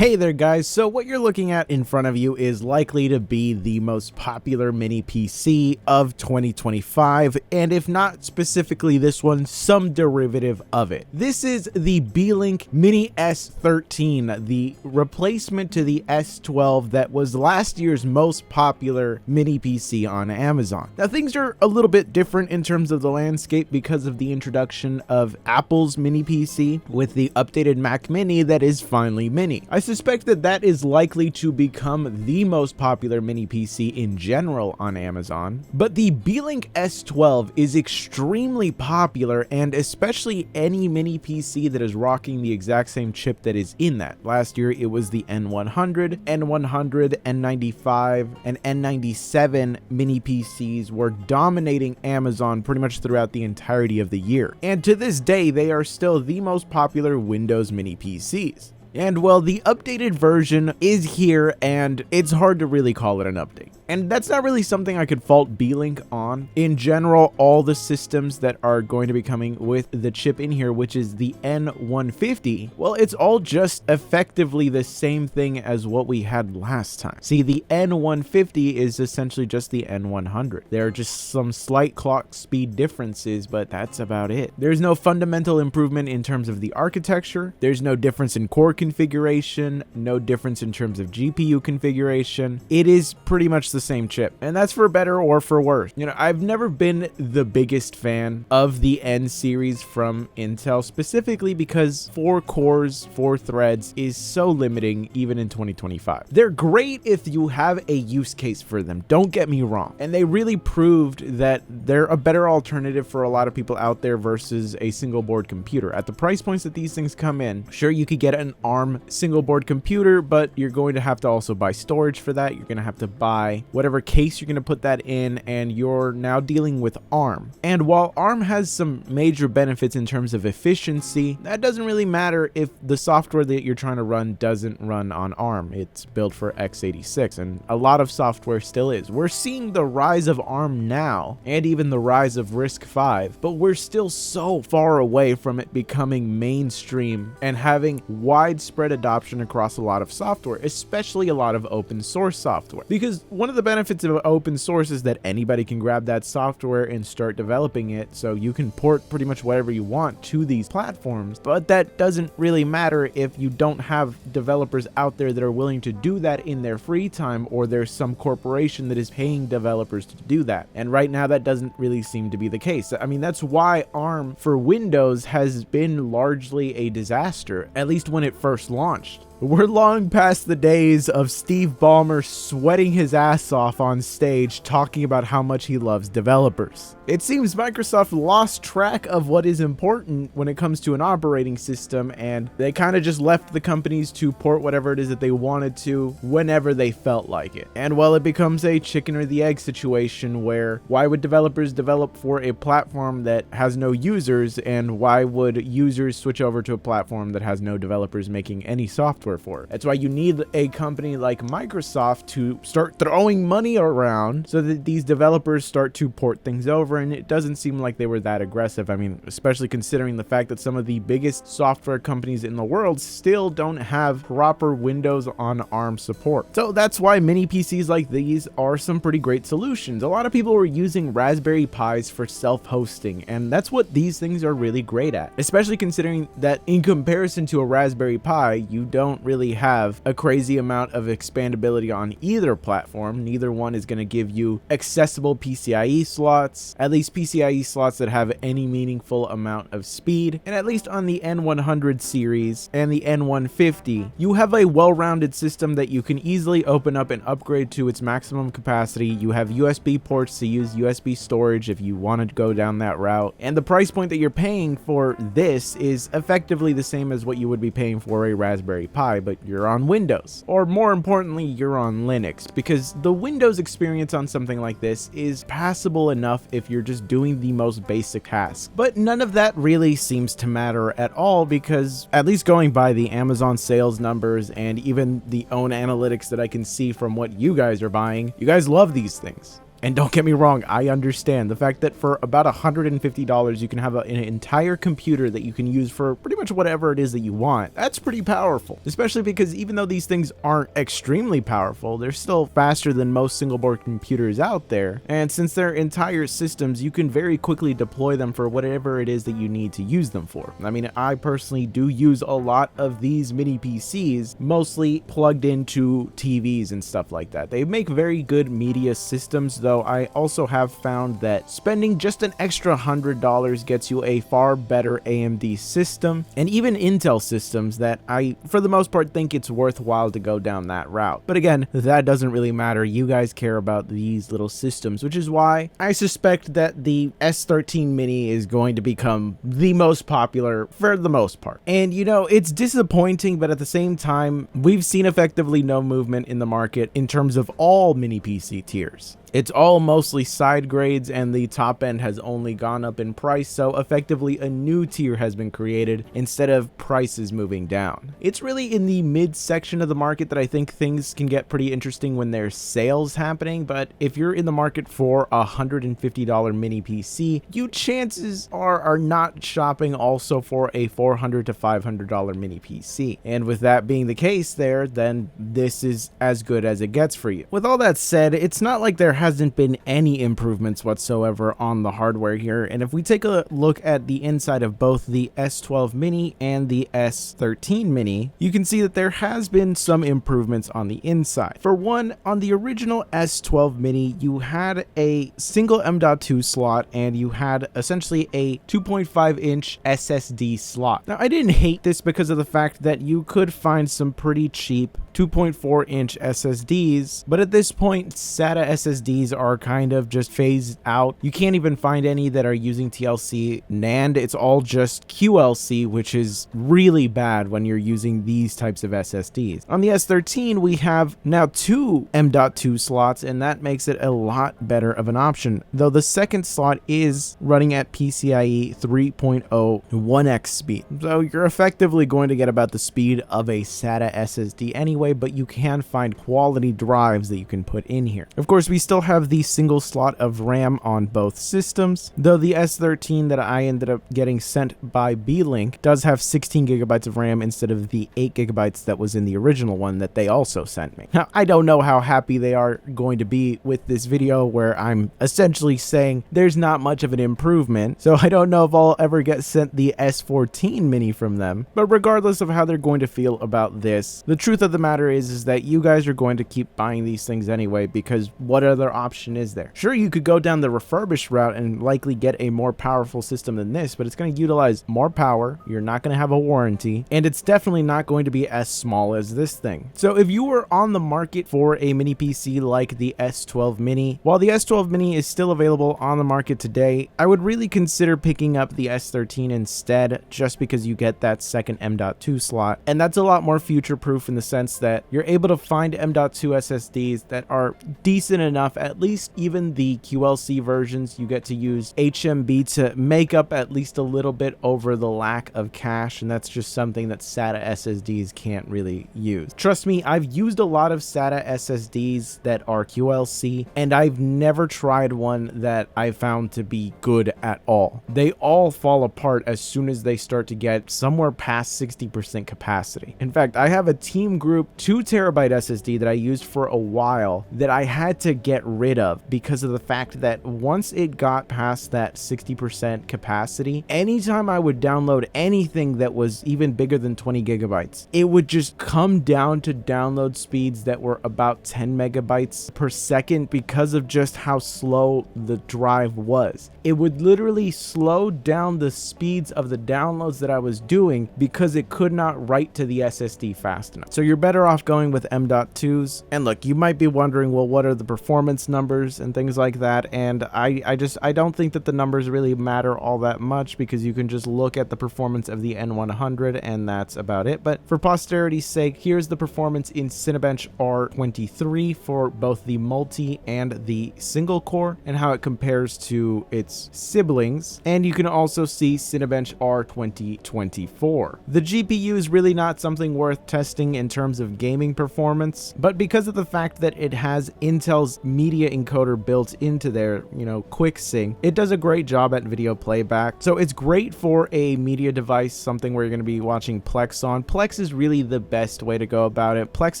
Hey there guys, so what you're looking at in front of you is likely to be the most popular mini PC of 2025, and if not specifically this one, some derivative of it. This is the Beelink Mini S13, the replacement to the S12 that was last year's most popular mini PC on Amazon. Now things are a little bit different in terms of the landscape because of the introduction of Apple's mini PC with the updated Mac Mini that is finally mini. I suspect that that is likely to become the most popular mini PC in general on Amazon, but the Beelink S12 is extremely popular, and especially any mini PC that is rocking the exact same chip that is in that. Last year it was the N100, N100, N95, and N97 mini PCs were dominating Amazon pretty much throughout the entirety of the year, and to this day they are still the most popular Windows mini PCs. And well, the updated version is here, and it's hard to really call it an update. And that's not really something I could fault Beelink on. In general, all the systems that are going to be coming with the chip in here, which is the N150, well, it's all just effectively the same thing as what we had last time. See, the N150 is essentially just the N100. There are just some slight clock speed differences, but that's about it. There's no fundamental improvement in terms of the architecture. There's no difference in core configuration, no difference in terms of GPU configuration. It is pretty much the same chip, and that's for better or for worse. You know, I've never been the biggest fan of the N series from Intel, specifically because 4 cores, 4 threads is so limiting even in 2025. They're great if you have a use case for them, don't get me wrong, and they really proved that they're a better alternative for a lot of people out there versus a single board computer. At the price points that these things come in, sure, you could get an ARM single board computer, but you're going to have to also buy storage for that. You're going to have to buy whatever case you're going to put that in, and you're now dealing with ARM. And while ARM has some major benefits in terms of efficiency, that doesn't really matter if the software that you're trying to run doesn't run on ARM. It's built for x86, and a lot of software still is. We're seeing the rise of ARM now, and even the rise of RISC-V, but we're still so far away from it becoming mainstream and having widespread adoption across a lot of software, especially a lot of open source software. Because one of the benefits of open source is that anybody can grab that software and start developing it, so you can port pretty much whatever you want to these platforms, but that doesn't really matter if you don't have developers out there that are willing to do that in their free time, or there's some corporation that is paying developers to do that. And right now that doesn't really seem to be the case. I mean, that's why ARM for Windows has been largely a disaster, at least when it first launched. We're long past the days of Steve Ballmer sweating his ass off on stage talking about how much he loves developers. It seems Microsoft lost track of what is important when it comes to an operating system, and they kind of just left the companies to port whatever it is that they wanted to whenever they felt like it. And well, it becomes a chicken or the egg situation where why would developers develop for a platform that has no users, and why would users switch over to a platform that has no developers making any software for it? That's why you need a company like Microsoft to start throwing money around so that these developers start to port things over, and it doesn't seem like they were that aggressive. I mean, especially considering the fact that some of the biggest software companies in the world still don't have proper Windows on ARM support. So that's why mini PCs like these are some pretty great solutions. A lot of people were using Raspberry Pis for self-hosting, and that's what these things are really great at, especially considering that in comparison to a Raspberry Pi, you don't really have a crazy amount of expandability on either platform. Neither one is going to give you accessible PCIe slots, at least PCIe slots that have any meaningful amount of speed. And at least on the N100 series and the N150, you have a well-rounded system that you can easily open up and upgrade to its maximum capacity. You have USB ports to use USB storage if you want to go down that route. And the price point that you're paying for this is effectively the same as what you would be paying for a Raspberry Pi, but you're on Windows. Or more importantly, you're on Linux, because the Windows experience on something like this is passable enough if you're just doing the most basic tasks. But none of that really seems to matter at all, because at least going by the Amazon sales numbers and even the own analytics that I can see from what you guys are buying, you guys love these things. And don't get me wrong, I understand the fact that for about $150 you can have an entire computer that you can use for pretty much whatever it is that you want. That's pretty powerful, especially because even though these things aren't extremely powerful, they're still faster than most single board computers out there. And since they're entire systems, you can very quickly deploy them for whatever it is that you need to use them for. I mean, I personally do use a lot of these mini PCs, mostly plugged into TVs and stuff like that. They make very good media systems, though I also have found that spending just an extra $100 gets you a far better AMD system, and even Intel systems that I, for the most part, think it's worthwhile to go down that route. But again, that doesn't really matter. You guys care about these little systems, which is why I suspect that the S13 Mini is going to become the most popular for the most part. And you know, it's disappointing, but at the same time, we've seen effectively no movement in the market in terms of all mini PC tiers. It's all mostly side grades, and the top end has only gone up in price, so effectively a new tier has been created instead of prices moving down. It's really in the mid section of the market that I think things can get pretty interesting when there's sales happening, but if you're in the market for a $150 mini PC, you chances are not shopping also for a $400 to $500 mini PC. And with that being the case there, then this is as good as it gets for you. With all that said, it's not like there hasn't been any improvements whatsoever on the hardware here, and if we take a look at the inside of both the S12 Mini and the S13 Mini, you can see that there has been some improvements on the inside. For one, on the original S12 Mini, you had a single M.2 slot and you had essentially a 2.5-inch SSD slot. Now, I didn't hate this because of the fact that you could find some pretty cheap 2.4-inch SSDs, but at this point, SATA SSDs are kind of just phased out. You can't even find any that are using TLC NAND. It's all just QLC, which is really bad when you're using these types of SSDs. On the S13, we have now 2 M.2 slots, and that makes it a lot better of an option, though the second slot is running at PCIe 3.0 1x speed. So you're effectively going to get about the speed of a SATA SSD anyway, but you can find quality drives that you can put in here. Of course, we still have the single slot of RAM on both systems, though the S13 that I ended up getting sent by Beelink does have 16 gigabytes of RAM instead of the 8 gigabytes that was in the original one that they also sent me. Now, I don't know how happy they are going to be with this video where I'm essentially saying there's not much of an improvement, so I don't know if I'll ever get sent the S14 Mini from them, but regardless of how they're going to feel about this, the truth of the matter is that you guys are going to keep buying these things anyway, because what other option is there? Sure, you could go down the refurbished route and likely get a more powerful system than this, but it's going to utilize more power, you're not going to have a warranty, and it's definitely not going to be as small as this thing. So if you were on the market for a mini PC like the S12 Mini, while the S12 Mini is still available on the market today, I would really consider picking up the S13 instead, just because you get that second M.2 slot, and that's a lot more future-proof in the sense that you're able to find M.2 SSDs that are decent enough. At least even the QLC versions, you get to use HMB to make up at least a little bit over the lack of cache, and that's just something that SATA SSDs can't really use. Trust me, I've used a lot of SATA SSDs that are QLC, and I've never tried one that I found to be good at all. They all fall apart as soon as they start to get somewhere past 60% capacity. In fact, I have a Team Group 2 terabyte SSD that I used for a while that I had to get rid of because of the fact that once it got past that 60% capacity, anytime I would download anything that was even bigger than 20 gigabytes, it would just come down to download speeds that were about 10 megabytes per second because of just how slow the drive was. It would literally slow down the speeds of the downloads that I was doing because it could not write to the SSD fast enough. So you're better off going with M.2s. And look, you might be wondering, well, what are the performance numbers and things like that? And I don't think that the numbers really matter all that much because you can just look at the performance of the N100 and that's about it. But for posterity's sake, here's the performance in Cinebench R23 for both the multi and the single core and how it compares to its siblings. And you can also see Cinebench R2024. The GPU is really not something worth testing in terms of gaming performance, but because of the fact that it has Intel's media encoder built into there, you know, quick sync. It does a great job at video playback. So it's great for a media device, something where you're going to be watching Plex on. Plex is really the best way to go about it. Plex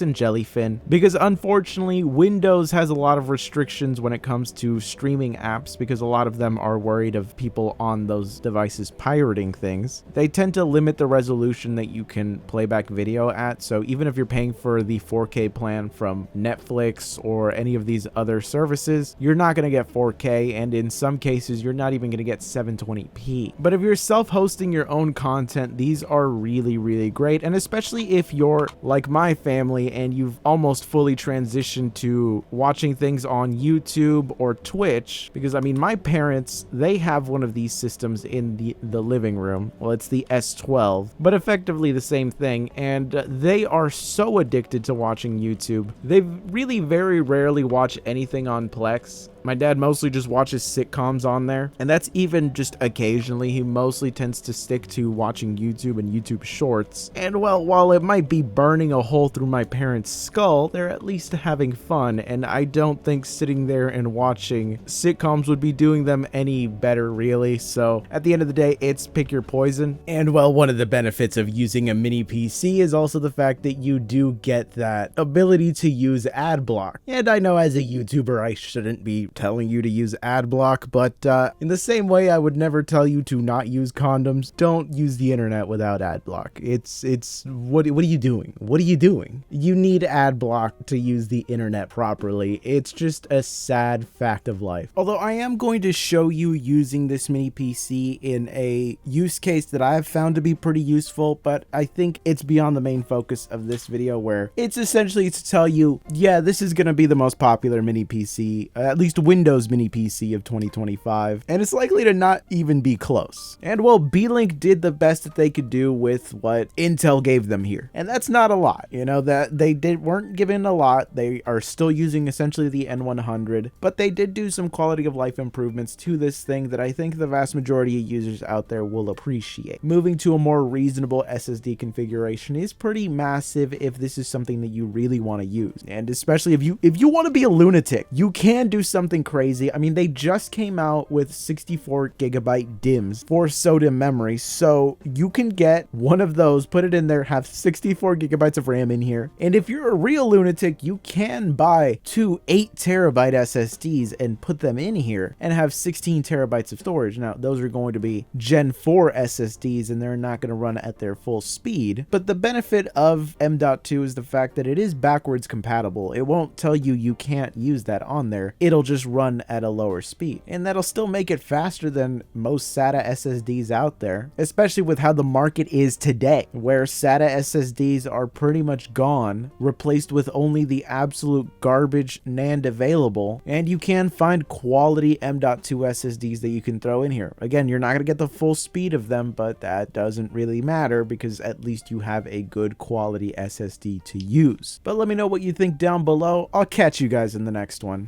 and Jellyfin, because unfortunately Windows has a lot of restrictions when it comes to streaming apps, because a lot of them are worried of people on those devices pirating things. They tend to limit the resolution that you can play back video at. So even if you're paying for the 4K plan from Netflix or any of these other services, you're not going to get 4K, and in some cases you're not even going to get 720p. But if you're self-hosting your own content, these are really great, and especially if you're like my family and you've almost fully transitioned to watching things on YouTube or Twitch, because I mean, my parents, they have one of these systems in the living room. Well, it's the S12, but effectively the same thing, and they are so addicted to watching YouTube. They really very rarely watch anything on Plex. My dad mostly just watches sitcoms on there, and that's even just occasionally. He mostly tends to stick to watching YouTube and YouTube Shorts. And well, while it might be burning a hole through my parents' skull, they're at least having fun, and I don't think sitting there and watching sitcoms would be doing them any better, really. So at the end of the day, it's pick your poison. And well, one of the benefits of using a mini PC is also the fact that you do get that ability to use ad block. And I know as a YouTuber, I shouldn't be telling you to use ad block, but in the same way I would never tell you to not use condoms, don't use the internet without ad block. It's what are you doing? What are you doing? You need ad block to use the internet properly. It's just a sad fact of life. Although I am going to show you using this mini PC in a use case that I've found to be pretty useful, but I think it's beyond the main focus of this video, where it's essentially to tell you, yeah, this is going to be the most popular mini PC, at least Windows mini PC of 2025, and it's likely to not even be close. And well, Beelink did the best that they could do with what Intel gave them here, and that's not a lot. You know, that they weren't given a lot. They are still using essentially the N100, but they did do some quality of life improvements to this thing that I think the vast majority of users out there will appreciate. Moving to a more reasonable SSD configuration is pretty massive if this is something that you really want to use, and especially if you want to be a lunatic, you can do something crazy. I mean, they just came out with 64 gigabyte DIMMs for SODIMM memory, so you can get one of those, put it in there, have 64 gigabytes of RAM in here, and if you're a real lunatic, you can buy two 8 terabyte SSDs and put them in here and have 16 terabytes of storage. Now, those are going to be Gen 4 SSDs, and they're not going to run at their full speed, but the benefit of M.2 is the fact that it is backwards compatible. It won't tell you you can't use that on there. It'll just run at a lower speed, and that'll still make it faster than most SATA SSDs out there, especially with how the market is today, where SATA SSDs are pretty much gone, replaced with only the absolute garbage NAND available, and you can find quality M.2 SSDs that you can throw in here. Again, you're not going to get the full speed of them, but that doesn't really matter, because at least you have a good quality SSD to use. But let me know what you think down below. I'll catch you guys in the next one.